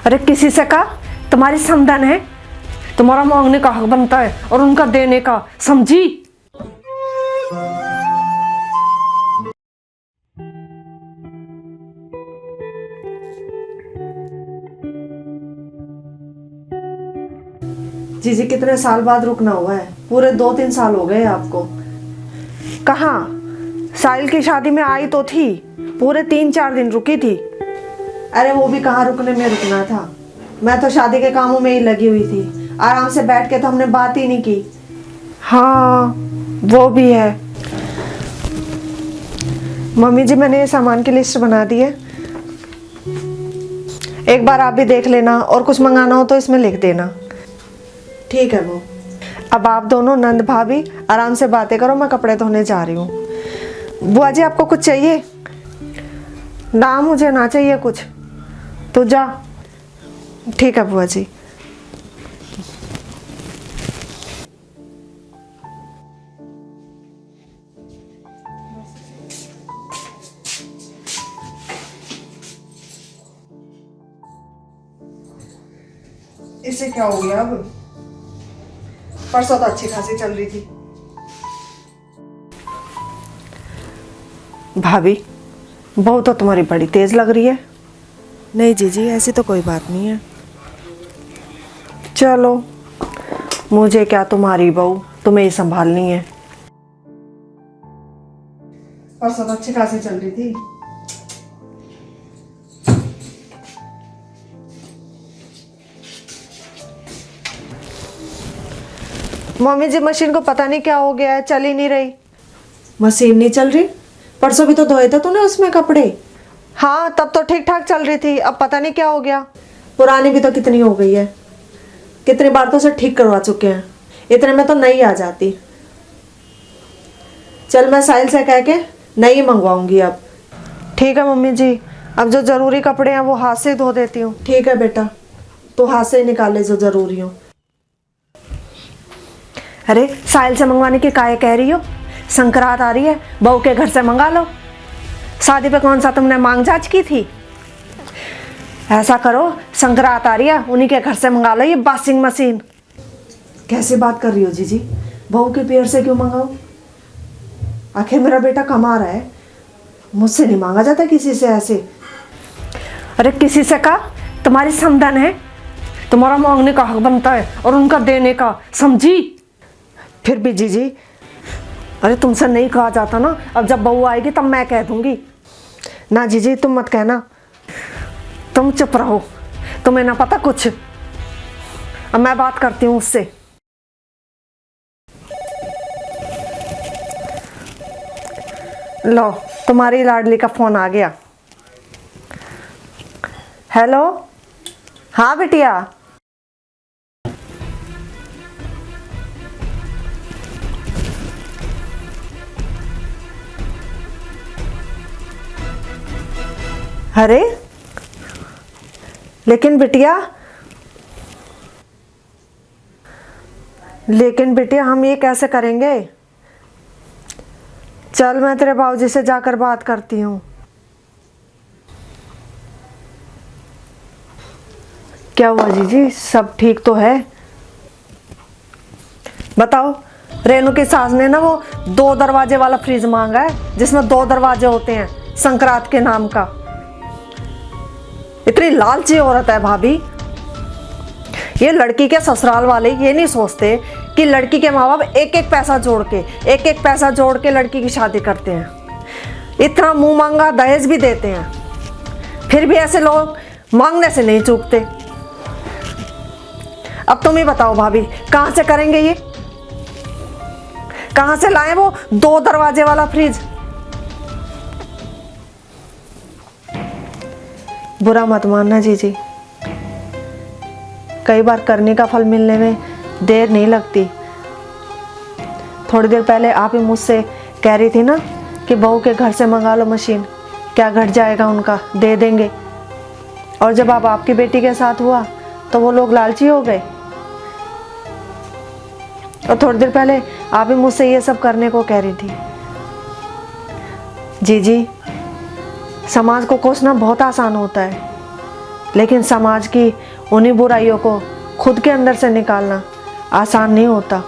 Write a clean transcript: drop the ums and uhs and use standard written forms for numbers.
अरे किसी से कहा तुम्हारी समधन है, तुम्हारा मांगने का हक बनता है और उनका देने का, समझी? जीजी कितने साल बाद रुकना हुआ है? पूरे 2-3 साल हो गए आपको। कहाँ? साहिल की शादी में आई तो थी, पूरे 3-4 दिन रुकी थी। अरे वो भी कहाँ रुकने में रुकना था, मैं तो शादी के कामों में ही लगी हुई थी। आराम से बैठ के तो हमने बात ही नहीं की। हाँ वो भी है। मम्मी जी मैंने ये सामान की लिस्ट बना दी है, एक बार आप भी देख लेना और कुछ मंगाना हो तो इसमें लिख देना। ठीक है वो। अब आप दोनों नंद भाभी आराम से बातें करो, मैं कपड़े धोने जा रही हूँ। बुआ जी आपको कुछ चाहिए? ना मुझे ना चाहिए कुछ, तो जा। ठीक है बुआ जी। इससे क्या हो गया अब? परसों तो अच्छी खासी चल रही थी। भाभी बहू तो तुम्हारी बड़ी तेज लग रही है। नहीं जीजी ऐसी तो कोई बात नहीं है। चलो मुझे क्या, तुम्हारी बहू तुम्हें ही संभालनी है। परसों तो अच्छी खासी चल रही थी। मम्मी जी मशीन को पता नहीं क्या हो गया है, चल ही नहीं रही। मशीन नहीं चल रही? परसों भी तो धोए थे तूने उसमें कपड़े। हाँ तब तो ठीक ठाक चल रही थी, अब पता नहीं क्या हो गया। पुरानी भी तो कितनी हो गई है, कितनी बार तो उसे ठीक करवा चुके हैं, इतने में तो नई आ जाती। चल मैं साहिल से कह के नई मंगवाऊंगी अब। ठीक है मम्मी जी, अब जो जरूरी कपड़े हैं वो हाथ से धो देती हूँ। ठीक है बेटा, तो हाथ से ही निकाले जो जरूरी हो। अरे साहिल से मंगवाने की काहे कह रही हो? संक्रांत आ रही है, बहू के घर से मंगा लो। शादी पे कौन सा तुमने मांग जांच की थी? ऐसा करो, संक्रांत आ रही है, उन्हीं के घर से मंगा लो ये वॉशिंग मशीन। कैसी बात कर रही हो जीजी, बहू के पेड़ से क्यों मंगाओ? आखिर मेरा बेटा कमा रहा है, मुझसे नहीं मांगा जाता किसी से ऐसे। अरे किसी से कहा तुम्हारी समधन है, तुम्हारा मांगने का हक बनता है और उनका देने का, समझी? फिर भी जीजी, अरे तुमसे नहीं कहा जाता ना, अब जब बहू आएगी तब मैं कह दूंगी ना। जीजी तुम मत कहना, तुम चुप रहो, तुम्हें ना पता कुछ। अब मैं बात करती हूँ उससे। लो तुम्हारी लाडली का फोन आ गया। हेलो, हाँ बिटिया। अरे लेकिन बिटिया हम ये कैसे करेंगे? चल मैं तेरे बाबूजी से जाकर बात करती हूँ। क्या हुआ जीजी, सब ठीक तो है? बताओ। रेनू की सास ने ना वो 2 दरवाजे वाला फ्रिज मांगा है, जिसमें 2 दरवाजे होते हैं, संक्रांत के नाम का। इतनी लालची औरत है भाभी। ये लड़की के ससुराल वाले ये नहीं सोचते कि लड़की के माँ बाप एक एक पैसा जोड़ के लड़की की शादी करते हैं। इतना मुंह मांगा दहेज भी देते हैं, फिर भी ऐसे लोग मांगने से नहीं चूकते। अब तुम ही बताओ भाभी, कहां से करेंगे ये? कहां से लाएं वो 2 दरवाजे वाला फ्रिज? बुरा मत मानना जीजी, कई बार करने का फल मिलने में देर नहीं लगती। थोड़ी देर पहले आप ही मुझसे कह रही थी ना कि बहू के घर से मंगा लो मशीन, क्या घट जाएगा उनका, दे देंगे। और जब आप आपकी बेटी के साथ हुआ तो वो लोग लालची हो गए। और थोड़ी देर पहले आप ही मुझसे ये सब करने को कह रही थी। जीजी समाज को कोसना बहुत आसान होता है, लेकिन समाज की उन्हीं बुराइयों को खुद के अंदर से निकालना आसान नहीं होता।